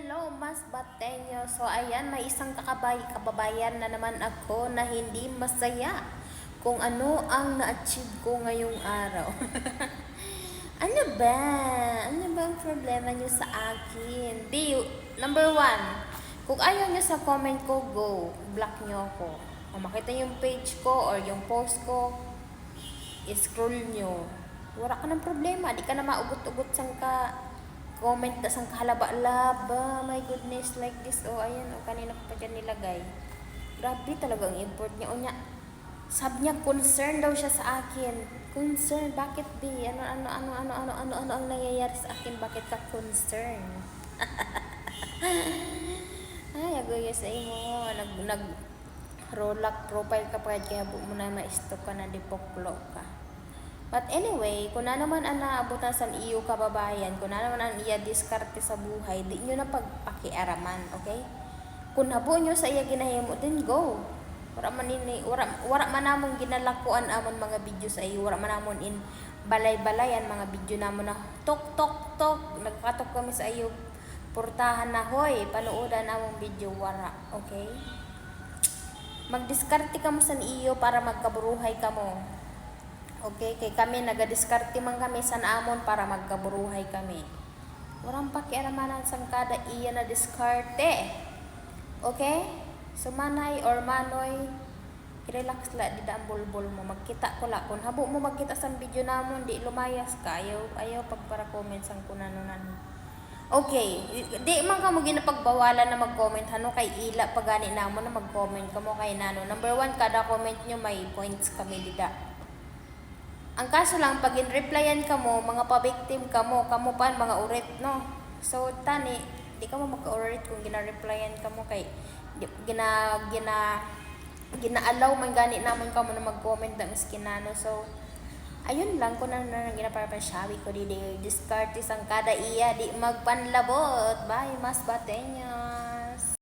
Hello, Mas Bateño. So, ayan, may isang kababayan na naman ako na hindi masaya kung ano ang na-achieve ko ngayong araw. Ano ba? Ano ba ang problema nyo sa akin? Number one, kung ayaw nyo sa comment ko, go. Block nyo ako. Kung makita yung page ko or yung post ko, scroll nyo. Wala ka ng problema. Di ka na maugot-ugot sang ka comment na sang kahalaba-laba. My goodness, like this. Oh, ayan. Oh, kanina ko pa dyan nilagay. Grabe talaga ang import niya. O niya, sabi niya, concern daw siya sa akin. Concern? Bakit di? Ano ang nangyayari sa akin? Bakit ka concern? Ay, agoy sa imo. Rolak profile ka pa kaya mo na ma-stock ka na dipoklo ka. But anyway, kung na naman ang naabutan sa iyo kababayan, kung na naman ang iya diskarte sa buhay, di nyo na pagpakiaraman, okay? Kung nabo nyo sa iya ginahimo, then go. Wara man namon ginalakuan amon mga video sa iyo, wara man namon in balay-balayan mga video namon na tok nagpatok kami sa iyo. Portahan na hoy, panuodan among video wara, okay? Magdiskarte ka mo sa iyo para magkaburuhay ka mo. Okay, kay kami nagadiskarte man kami sa amon para magkaburuhay kami. Walang pakialamanan sang kada iya na diskarte. Okay? So manay or manoy, relax la di ang bulbul mo. Magkita ko la. Kung habo mo magkita sa video namon, di lumayas ka. Ayaw pagpara comment sang kunanunan. Okay, di man ka mo ginapagbawalan na mag-comment hano kay ila pagani namon na mag-comment ka mo kay nano. Number 1, kada comment nyo may points kami dida. Ang kaso lang, pag in-replyan ka mo, mga pa-victim ka mo pa mga urit, no? So, tani, di ka mo magka-urit kung gina-replyan ka mo kay gina-allow man gani naman ka mo na mag-comment ng skinano. So, ayun lang, kung ano na ginapapasabi ko, di discard isang kada iya, di magpanlabot. Bye, Mas Bateño.